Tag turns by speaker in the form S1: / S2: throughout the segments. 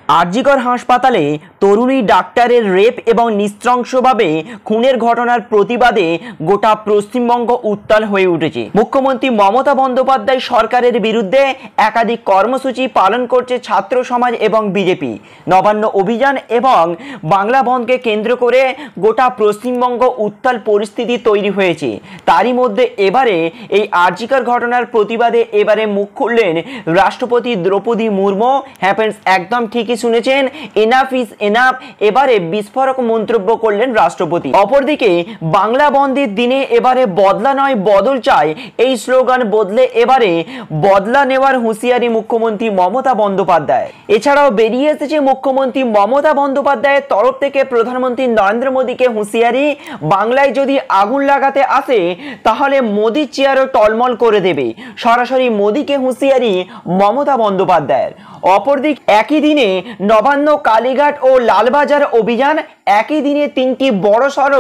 S1: আরজিকর হাসপাতালে তরুণী ডাক্তারের রেপ এবং নৃশংসভাবে খুনের ঘটনার প্রতিবাদে গোটা পশ্চিমবঙ্গ উত্তাল হয়ে উঠেছে। মুখ্যমন্ত্রী মমতা বন্দ্যোপাধ্যায় সরকারের বিরুদ্ধে একাধিক কর্মসূচি পালন করছে ছাত্র সমাজ এবং বিজেপি। নবান্ন অভিযান এবং বাংলা বন্ধকে কেন্দ্র করে গোটা পশ্চিমবঙ্গ উত্তাল পরিস্থিতি তৈরি হয়েছে। তারই মধ্যে এবারে এই আরজিকর ঘটনার প্রতিবাদে এবারে মুখ খুললেন রাষ্ট্রপতি দ্রৌপদী মুর্মু। হ্যাঁ ফ্রেন্ডস, একদম ঠিকই শুনেছেন, এনাফ ইজ এনাফ। এবারে বিস্ফোরক মন্তব্য করলেন রাষ্ট্রপতি। অপরদিকে বাংলা বন্ধের দিনে এবারে বদলা নয় বদল চাই, এই স্লোগান বদলে এবারে বদলা নেওয়ার হুঁশিয়ারি মুখ্যমন্ত্রী মমতা বন্দ্যোপাধ্যায়। এছাড়াও বেরিয়ে এসেছে মুখ্যমন্ত্রী মমতা বন্দ্যোপাধ্যায়ের তরফ থেকে প্রধানমন্ত্রী নরেন্দ্র মোদীকে হুঁশিয়ারি, বাংলায় যদি আগুন লাগাতে আসে তাহলে মোদীর চেয়ারও টলমল করে দেবে। সরাসরি মোদীকে হুঁশিয়ারি মমতা বন্দ্যোপাধ্যায়ের। অপরদিক একই দিনে নবান্ন, কালীঘাট ও লালবাজার অভিযান, একই দিনে তিনটি বড়সড়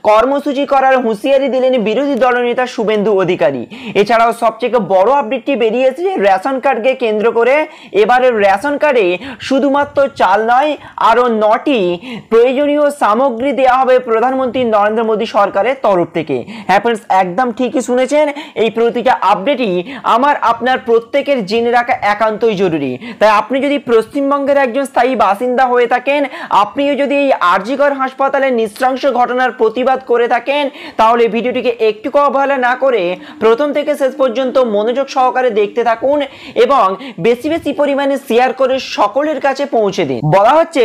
S1: কর্মসূচি করার হুঁশিয়ারি দিলেন বিরোধী দলনেতা শুভেন্দু অধিকারী। এছাড়াও সবচেয়ে বড় আপডেটটি বেরিয়ে এসেছে রেশন কার্ডকে কেন্দ্র করে। এবারে রেশন কার্ডে শুধুমাত্র চাল নয়, আরও 9টি প্রয়োজনীয় সামগ্রী দেওয়া হবে প্রধানমন্ত্রী নরেন্দ্র মোদী সরকারের তরফ থেকে। হ্যাঁ ফ্রেন্ডস, একদম ঠিকই শুনেছেন, এই প্রতিটা আপডেটই আমার আপনার প্রত্যেকের জেনে রাখা একান্তই জরুরি। তাই আপনি যদি পশ্চিমবঙ্গের একজন স্থায়ী বাসিন্দা হয়ে থাকেন, আপনিও যদি এই আরজিকর হাসপাতালের নৃশংস ঘটনার প্রতিবাদ করে থাকেন, তাহলে ভিডিওটিকে একটুকু অবহেলা না করে প্রথম থেকে শেষ পর্যন্ত মনোযোগ সহকারে দেখতে থাকুন এবং বেশি বেশি পরিমাণে শেয়ার করে সকলের কাছে পৌঁছে দিন। বলা হচ্ছে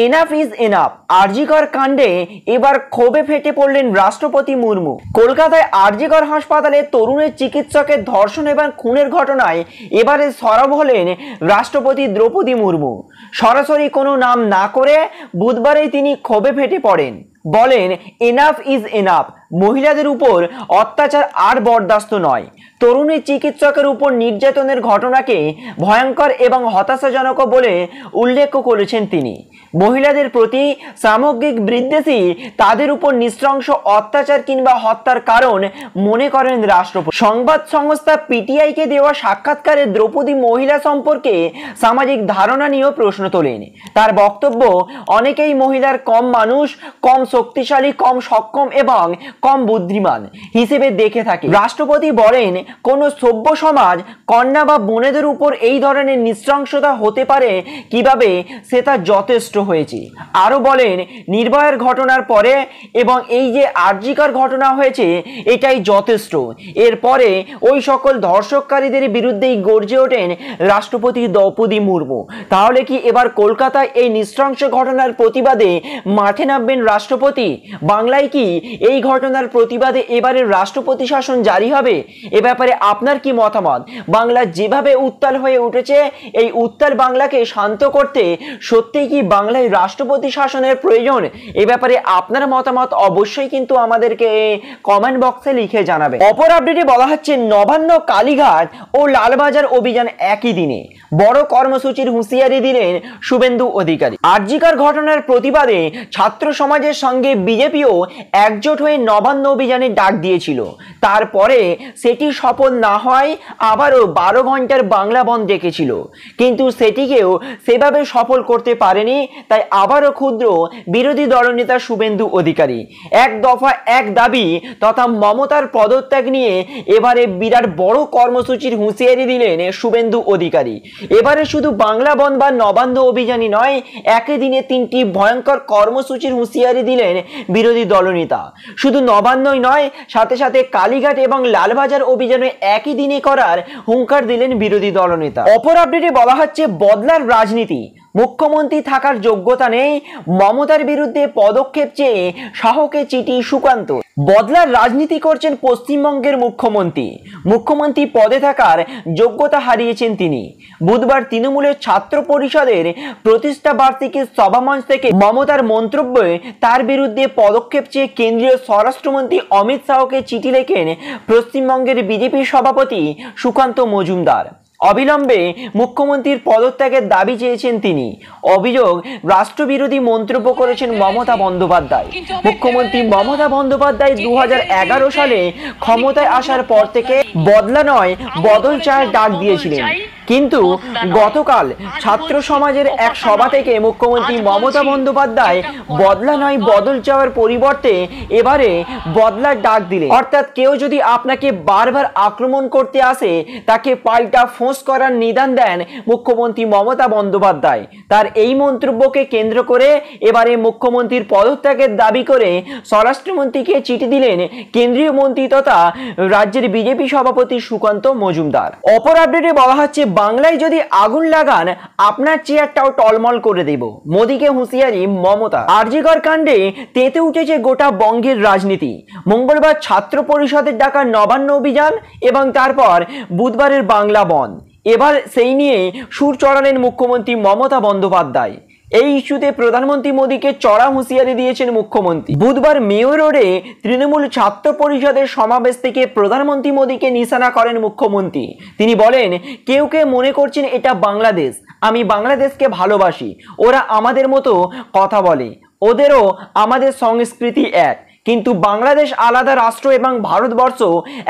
S1: এনাফ ইজ এনাফ। আরজিকর কাণ্ডে এবার ক্ষোভে ফেটে পড়লেন রাষ্ট্রপতি মুর্মু। কলকাতায় আরজিকর হাসপাতালে তরুণের চিকিৎসকের ধর্ষণ এবং খুনের ঘটনায় এবারে সরব হলেন রাষ্ট্রপতি দ্রৌপদী মুর্মু। সরাসরি কোনো নাম না করে বুধবারেই তিনি ক্ষোভে ফেটে পড়েন, বলেন এনাফ ইজ এনাফ। মহিলাদের উপর অত্যাচার আর বরদাস্ত নয়। তরুণী চিকিৎসকের উপর নির্যাতনের ঘটনাকে ভয়ঙ্কর এবং হতাশাজনক বলে উল্লেখ করেছেন তিনি। মহিলাদের প্রতি সামগ্রিক বিদ্বেষী তাদের উপর নৃশংস অত্যাচার কিংবা হত্যার কারণ মনে করেন রাষ্ট্রপতি। সংবাদ সংস্থা পিটিআইকে দেওয়া সাক্ষাৎকারে দ্রৌপদী মহিলা সম্পর্কে সামাজিক ধারণা নিয়েও প্রশ্ন তোলেন। তার বক্তব্য, অনেকেই মহিলার কম মানুষ, কম শক্তিশালী, কম সক্ষম এবং কম বুদ্ধিমান হিসেবে দেখে থাকে। রাষ্ট্রপতি বলেন, কোন সভ্য সমাজ কন্যা বা বোনেদের উপর এই ধরনের নৃশংসতা হতে পারে কিভাবে, সেটা যথেষ্ট হয়েছে। আরো বলেন, নির্ভয়ার ঘটনার পরে এবং এই যে আরজিকর ঘটনা হয়েছে এটাই যথেষ্ট। এরপরে ওই সকল ধর্ষককারীদের বিরুদ্ধেই গর্জে ওঠেন রাষ্ট্রপতি দ্রৌপদী মুর্মু। তাহলে কি এবার কলকাতায় এই নৃশংস ঘটনার প্রতিবাদে মাঠে নামবেন রাষ্ট্রপতি? বাংলায় কি এই ঘটনার প্রতিবাদে এবারে রাষ্ট্রপতি শাসন জারি হবে? এ ব্যাপারে আপনার কি মতামত? বাংলা যেভাবে উত্তাল হয়ে উঠেছে, এই উত্তাল বাংলাকে শান্ত করতে সত্যিই কি বাংলায় রাষ্ট্রপতি শাসনের প্রয়োজন? এ ব্যাপারে আপনার মতামত অবশ্যই কিন্তু আমাদেরকে কমেন্ট বক্সে লিখে জানাবে। অপর আপডেটে বলা হচ্ছে নবান্ন, কালীঘাট ও লালবাজার অভিযান একই দিনে, বড় কর্মসূচির হুঁশিয়ারি দিলেন শুভেন্দু অধিকারী। আরজিকর ঘটনার প্রতিবাদে ছাত্র সমাজের সঙ্গে বিজেপিও একজোট হয়ে নবান্ন অভিযানে ডাক দিয়েছিল। তারপরে সেটি সফল না হয় আবারও 12 ঘন্টার বাংলা বন্ধ ডেকেছিল, কিন্তু সেটিকেও সেভাবে সফল করতে পারেনি। তাই আবারও ক্ষুদ্র বিরোধী দলনেতা শুভেন্দু অধিকারী এক দফা এক দাবি তথা মমতার পদত্যাগ নিয়ে এবারে বিরাট বড় কর্মসূচির হুঁশিয়ারি দিলেন শুভেন্দু অধিকারী। এবারে শুধু বাংলা বন্ধ বা নবান্ন অভিযানই নয়, একই দিনে 3টি ভয়ঙ্কর কর্মসূচির হুঁশিয়ারি দিলেন বিরোধী দলনেতা। শুধু নবান্নই নয়, সাথে সাথে কালীঘাট এবং লালবাজার অভিযানে একই দিনে করার হুঙ্কার দিলেন বিরোধী দলনেতা। অপর আপডেটে বলা হচ্ছে বদলার রাজনীতি, মুখ্যমন্ত্রী থাকার যোগ্যতা নেই, মমতার বিরুদ্ধে পদক্ষেপ চেয়ে শাহকে চিঠি সুকান্ত। বদলার রাজনীতি করছেন পশ্চিমবঙ্গের মুখ্যমন্ত্রী পদে থাকার যোগ্যতা হারিয়েছেন তিনি। বুধবার তৃণমূলের ছাত্র পরিষদের প্রতিষ্ঠা বার্ষিকীর সভামঞ্চ থেকে মমতার মন্তব্যে তার বিরুদ্ধে পদক্ষেপ চেয়ে কেন্দ্রীয় স্বরাষ্ট্রমন্ত্রী অমিত শাহকে চিঠি লেখেন পশ্চিমবঙ্গের বিজেপি সভাপতি সুকান্ত মজুমদার। অবিলম্বে মুখ্যমন্ত্রীর পদত্যাগের দাবি চেয়েছেন তিনি। অভিযোগ, রাষ্ট্রবিরোধী মন্তব্য করেছেন মমতা বন্দ্যোপাধ্যায়। মুখ্যমন্ত্রী মমতা বন্দ্যোপাধ্যায় 2011 সালে ক্ষমতায় আসার পর থেকে বদলা নয় বদল চায় ডাক দিয়েছিলেন। কিন্তু গতকাল ছাত্র সমাজের এক সভা থেকে মুখ্যমন্ত্রী মমতা বন্দ্যোপাধ্যায় বদলা নয় বদল চাওয়ার পরিবর্তে এবারে বদলার ডাক দিলেন। অর্থাৎ কেউ যদি আপনাকে বারবার আক্রমণ করতে আসে তাকে পাল্টা ফোঁস করার নিদান দেন মুখ্যমন্ত্রী মমতা বন্দ্যোপাধ্যায়। তার এই মন্তব্যকে কেন্দ্র করে এবারে মুখ্যমন্ত্রীর পদত্যাগের দাবি করে স্বরাষ্ট্রমন্ত্রীকে চিঠি দিলেন কেন্দ্রীয় মন্ত্রী তথা রাজ্যের বিজেপি সভাপতি সুকান্ত মজুমদার। অপর আপডেটে বলা হচ্ছে, বাংলায় যদি আগুন লাগান আপনার চেয়ারটাও টলমল করে দেব, মোদীকে হুঁশিয়ারি মমতা। আরজিকর কাণ্ডে তেতে উঠেছে গোটা বঙ্গের রাজনীতি। মঙ্গলবার ছাত্র পরিষদের ডাকা নবান্ন অভিযান এবং তারপর বুধবারের বাংলা বন্ধ, এবার সেই নিয়ে সুর চড়ালেন মুখ্যমন্ত্রী মমতা বন্দ্যোপাধ্যায়। এই ইস্যুতে প্রধানমন্ত্রী মোদীকে চড়া হুঁশিয়ারি দিয়েছেন মুখ্যমন্ত্রী। বুধবার মেয়র রোডে তৃণমূল ছাত্র পরিষদের সমাবেশ থেকে প্রধানমন্ত্রী মোদীকে নিশানা করেন মুখ্যমন্ত্রী। তিনি বলেন, কেউ কেউ মনে করছেন এটা বাংলাদেশ, আমি বাংলাদেশকে ভালোবাসি, ওরা আমাদের মতো কথা বলে, ওদেরও আমাদের সংস্কৃতি এক, কিন্তু বাংলাদেশ আলাদা রাষ্ট্র এবং ভারতবর্ষ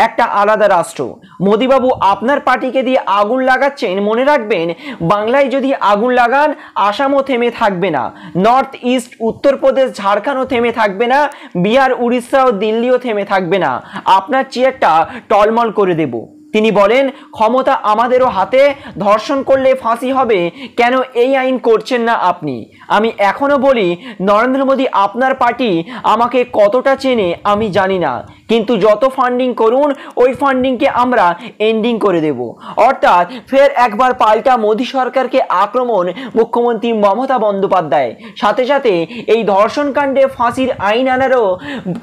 S1: একটা আলাদা রাষ্ট্র। মোদীবাবু আপনার পার্টিকে দিয়ে আগুন লাগাচ্ছেন, মনে রাখবেন বাংলায় যদি আগুন লাগান আসামও থেমে থাকবে না, নর্থ ইস্ট উত্তরপ্রদেশ ঝাড়খণ্ডও থেমে থাকবে না, বিহার উড়িষ্যা ও দিল্লিও থেমে থাকবে না, আপনার চেয়ারটা টলমল করে দেব। তিনি বলেন, ক্ষমতা আমাদেরও হাতে, ধর্ষণ করলে ফাঁসি হবে, কেন এই আইন করছেন না আপনি? আমি এখনো বলি, নরেন্দ্র মোদী আপনার পার্টি আমাকে কতটা চেনে আমি জানি না, কিন্তু যত ফান্ডিং করুন ওই ফান্ডিংকে আমরা এন্ডিং করে দেব। অর্থাৎ ফের একবার পাল্টা মোদী সরকারকে আক্রমণ মুখ্যমন্ত্রী মমতা বন্দ্যোপাধ্যায়। সাথে সাথে এই ধর্ষণ কাণ্ডে ফাঁসির আইন আনারও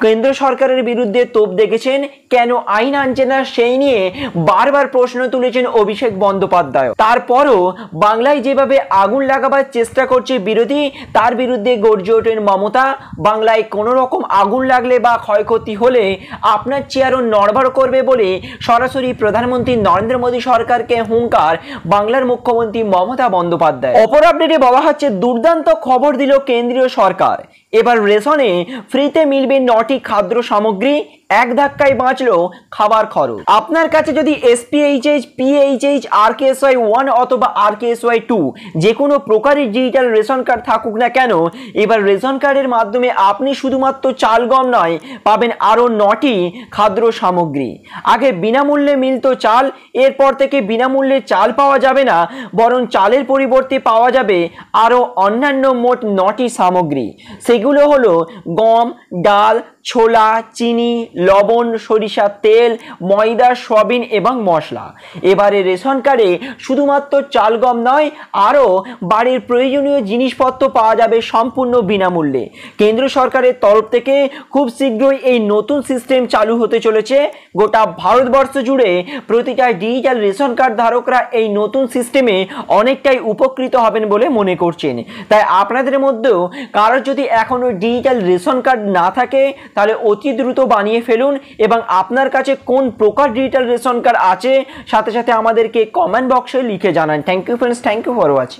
S1: কেন্দ্র সরকারের বিরুদ্ধে তোপ দেখেছেন, কেন আইন আনছে না সেই নিয়ে বারবার প্রশ্ন তুলেছেন অভিষেক বন্দ্যোপাধ্যায়। তারপরও বাংলায় যেভাবে আগুন লাগাবার চেষ্টা করছে বিরোধী, তার বিরুদ্ধে গর্জে ওঠেন মমতা। বাংলায় কোনো রকম আগুন লাগলে বা ক্ষয়ক্ষতি হলে আপনার চেয়ারও নড়বড় করবে বলে সরাসরি প্রধানমন্ত্রী নরেন্দ্র মোদী সরকারকে হুঙ্কার বাংলার মুখ্যমন্ত্রী মমতা বন্দ্যোপাধ্যায়। অপর আপডেটে বলা হচ্ছে, দুর্দান্ত খবর দিল কেন্দ্রীয় সরকার, এবার রেশনে ফ্রিতে মিলবে 9টি খাদ্য সামগ্রী, এক ধাক্কায় বাঁচলো খাবার খরচ। আপনার কাছে যদি SPHH, PHH, RKSY 1 অথবা RKSY 2 যে কোনো প্রকারের ডিজিটাল রেশন কার্ড থাকুক না কেন, এবার রেশন কার্ডের মাধ্যমে আপনি শুধুমাত্র চাল গম নয়, পাবেন আরও 9টি খাদ্য সামগ্রী। আগে বিনামূল্যে মিলত চাল, এরপর থেকে বিনামূল্যে চাল পাওয়া যাবে না, বরং চালের পরিবর্তে পাওয়া যাবে আরও অন্যান্য মোট 9টি সামগ্রী। সেগুলো হলো গম, ডাল, ছোলা, চিনি, লবণ, সরিষার তেল, ময়দা, সয়াবিন এবং মশলা। এবারে রেশন কার্ডে শুধুমাত্র চাল গম নয়, আরও বাড়ির প্রয়োজনীয় জিনিসপত্র পাওয়া যাবে সম্পূর্ণ বিনামূল্যে। কেন্দ্র সরকারের তরফ থেকে খুব শীঘ্রই এই নতুন সিস্টেম চালু হতে চলেছে। গোটা ভারতবর্ষ জুড়ে প্রতিটা ডিজিটাল রেশন কার্ড ধারকরা এই নতুন সিস্টেমে অনেকটাই উপকৃত হবেন বলে মনে করছেন। তাই আপনাদের মধ্যেও কারোর যদি এখনও ডিজিটাল রেশন কার্ড না থাকে তাহলে অতি দ্রুত বানিয়ে ফেলুন, এবং আপনার কাছে কোন প্রকার ডিজিটাল রেশন কার্ড আছে সাথে সাথে আমাদেরকে কমেন্ট বক্সে লিখে জানান। Thank you friends, thank you for watching.